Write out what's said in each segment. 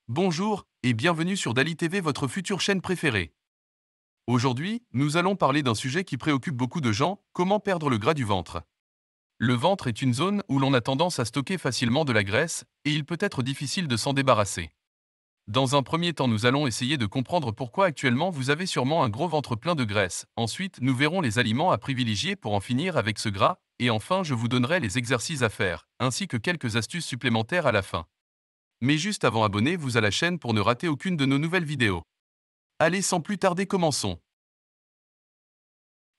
Bonjour et bienvenue sur Dali TV, votre future chaîne préférée. Aujourd'hui, nous allons parler d'un sujet qui préoccupe beaucoup de gens, comment perdre le gras du ventre. Le ventre est une zone où l'on a tendance à stocker facilement de la graisse et il peut être difficile de s'en débarrasser. Dans un premier temps, nous allons essayer de comprendre pourquoi actuellement vous avez sûrement un gros ventre plein de graisse. Ensuite, nous verrons les aliments à privilégier pour en finir avec ce gras et enfin, je vous donnerai les exercices à faire, ainsi que quelques astuces supplémentaires à la fin. Mais juste avant, abonnez-vous à la chaîne pour ne rater aucune de nos nouvelles vidéos. Allez, sans plus tarder, commençons.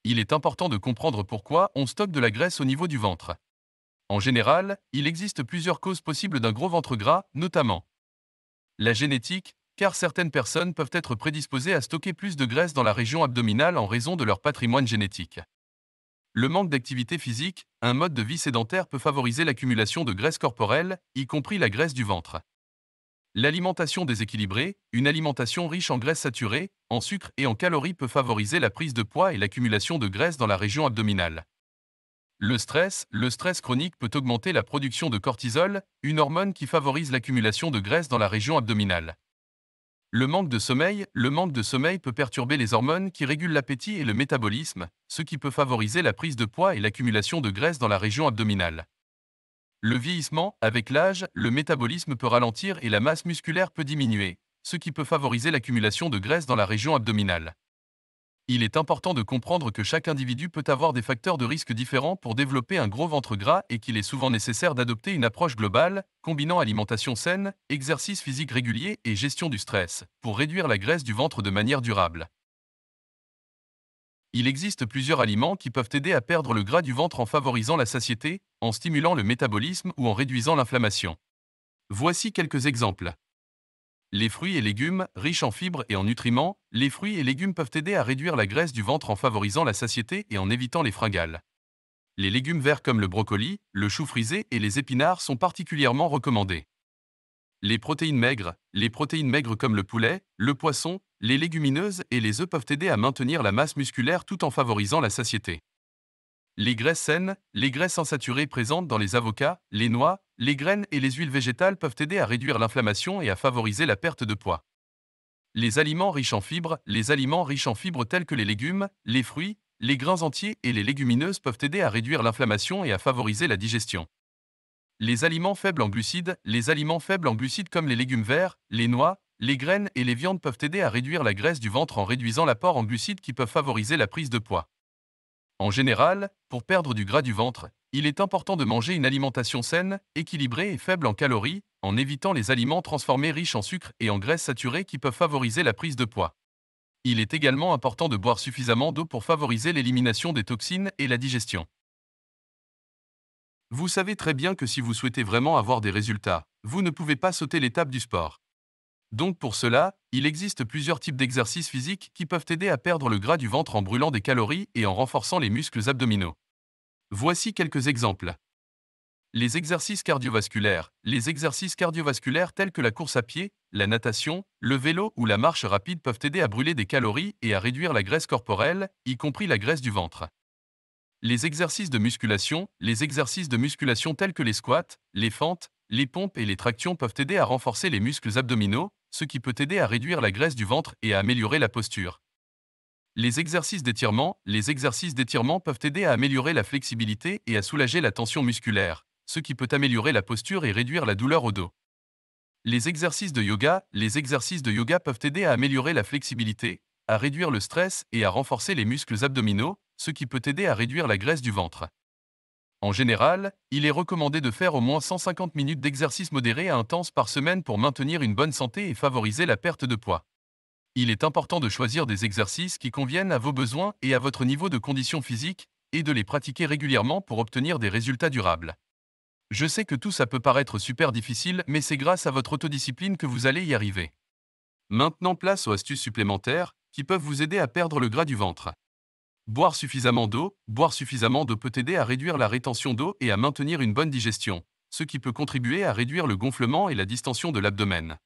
Il est important de comprendre pourquoi on stocke de la graisse au niveau du ventre. En général, il existe plusieurs causes possibles d'un gros ventre gras, notamment la génétique, car certaines personnes peuvent être prédisposées à stocker plus de graisse dans la région abdominale en raison de leur patrimoine génétique. Le manque d'activité physique, un mode de vie sédentaire peut favoriser l'accumulation de graisse corporelle, y compris la graisse du ventre. L'alimentation déséquilibrée, une alimentation riche en graisses saturées, en sucre et en calories peut favoriser la prise de poids et l'accumulation de graisse dans la région abdominale. Le stress chronique peut augmenter la production de cortisol, une hormone qui favorise l'accumulation de graisse dans la région abdominale. Le manque de sommeil peut perturber les hormones qui régulent l'appétit et le métabolisme, ce qui peut favoriser la prise de poids et l'accumulation de graisse dans la région abdominale. Le vieillissement, avec l'âge, le métabolisme peut ralentir et la masse musculaire peut diminuer, ce qui peut favoriser l'accumulation de graisse dans la région abdominale. Il est important de comprendre que chaque individu peut avoir des facteurs de risque différents pour développer un gros ventre gras et qu'il est souvent nécessaire d'adopter une approche globale, combinant alimentation saine, exercice physique régulier et gestion du stress, pour réduire la graisse du ventre de manière durable. Il existe plusieurs aliments qui peuvent aider à perdre le gras du ventre en favorisant la satiété, en stimulant le métabolisme ou en réduisant l'inflammation. Voici quelques exemples. Les fruits et légumes, riches en fibres et en nutriments, les fruits et légumes peuvent aider à réduire la graisse du ventre en favorisant la satiété et en évitant les fringales. Les légumes verts comme le brocoli, le chou frisé et les épinards sont particulièrement recommandés. Les protéines maigres comme le poulet, le poisson, les légumineuses et les œufs peuvent aider à maintenir la masse musculaire tout en favorisant la satiété. Les graisses saines, les graisses insaturées présentes dans les avocats, les noix, les graines et les huiles végétales peuvent aider à réduire l'inflammation et à favoriser la perte de poids. Les aliments riches en fibres tels que les légumes, les fruits, les grains entiers et les légumineuses peuvent aider à réduire l'inflammation et à favoriser la digestion. Les aliments faibles en glucides comme les légumes verts, les noix, les graines et les viandes peuvent aider à réduire la graisse du ventre en réduisant l'apport en glucides qui peuvent favoriser la prise de poids. En général, pour perdre du gras du ventre, il est important de manger une alimentation saine, équilibrée et faible en calories, en évitant les aliments transformés riches en sucre et en graisses saturées qui peuvent favoriser la prise de poids. Il est également important de boire suffisamment d'eau pour favoriser l'élimination des toxines et la digestion. Vous savez très bien que si vous souhaitez vraiment avoir des résultats, vous ne pouvez pas sauter l'étape du sport. Donc pour cela, il existe plusieurs types d'exercices physiques qui peuvent aider à perdre le gras du ventre en brûlant des calories et en renforçant les muscles abdominaux. Voici quelques exemples. Les exercices cardiovasculaires tels que la course à pied, la natation, le vélo ou la marche rapide peuvent aider à brûler des calories et à réduire la graisse corporelle, y compris la graisse du ventre. Les exercices de musculation tels que les squats, les fentes, les pompes et les tractions peuvent aider à renforcer les muscles abdominaux, ce qui peut aider à réduire la graisse du ventre et à améliorer la posture. Les exercices d'étirement peuvent aider à améliorer la flexibilité et à soulager la tension musculaire, ce qui peut améliorer la posture et réduire la douleur au dos. Les exercices de yoga peuvent aider à améliorer la flexibilité, à réduire le stress et à renforcer les muscles abdominaux, ce qui peut aider à réduire la graisse du ventre. En général, il est recommandé de faire au moins 150 minutes d'exercice modéré à intense par semaine pour maintenir une bonne santé et favoriser la perte de poids. Il est important de choisir des exercices qui conviennent à vos besoins et à votre niveau de condition physique, et de les pratiquer régulièrement pour obtenir des résultats durables. Je sais que tout ça peut paraître super difficile, mais c'est grâce à votre autodiscipline que vous allez y arriver. Maintenant, place aux astuces supplémentaires qui peuvent vous aider à perdre le gras du ventre. Boire suffisamment d'eau peut aider à réduire la rétention d'eau et à maintenir une bonne digestion, ce qui peut contribuer à réduire le gonflement et la distension de l'abdomen.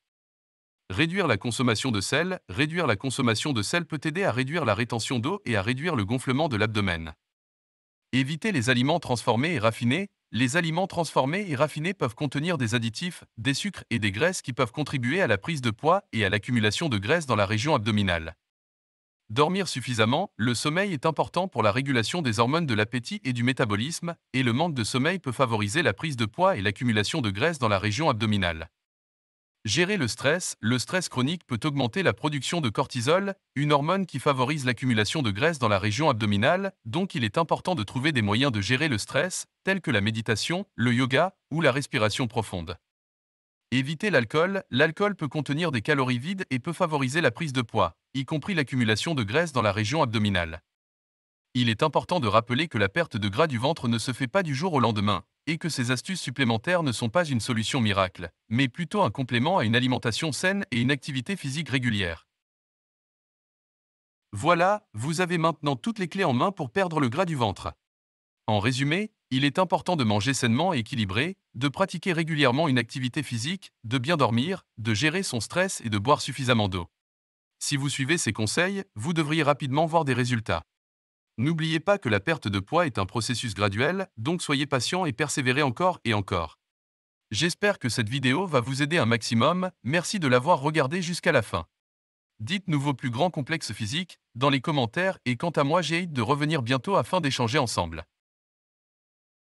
Réduire la consommation de sel peut aider à réduire la rétention d'eau et à réduire le gonflement de l'abdomen. Éviter les aliments transformés et raffinés, Les aliments transformés et raffinés peuvent contenir des additifs, des sucres et des graisses qui peuvent contribuer à la prise de poids et à l'accumulation de graisse dans la région abdominale. Dormir suffisamment, le sommeil est important pour la régulation des hormones de l'appétit et du métabolisme, et le manque de sommeil peut favoriser la prise de poids et l'accumulation de graisse dans la région abdominale. Gérer le stress chronique peut augmenter la production de cortisol, une hormone qui favorise l'accumulation de graisse dans la région abdominale, donc il est important de trouver des moyens de gérer le stress, tels que la méditation, le yoga ou la respiration profonde. Éviter l'alcool, l'alcool peut contenir des calories vides et peut favoriser la prise de poids, y compris l'accumulation de graisse dans la région abdominale. Il est important de rappeler que la perte de gras du ventre ne se fait pas du jour au lendemain, et que ces astuces supplémentaires ne sont pas une solution miracle, mais plutôt un complément à une alimentation saine et une activité physique régulière. Voilà, vous avez maintenant toutes les clés en main pour perdre le gras du ventre. En résumé, il est important de manger sainement et équilibré, de pratiquer régulièrement une activité physique, de bien dormir, de gérer son stress et de boire suffisamment d'eau. Si vous suivez ces conseils, vous devriez rapidement voir des résultats. N'oubliez pas que la perte de poids est un processus graduel, donc soyez patient et persévérez encore et encore. J'espère que cette vidéo va vous aider un maximum, merci de l'avoir regardée jusqu'à la fin. Dites-nous vos plus grands complexes physiques dans les commentaires et quant à moi j'ai hâte de revenir bientôt afin d'échanger ensemble.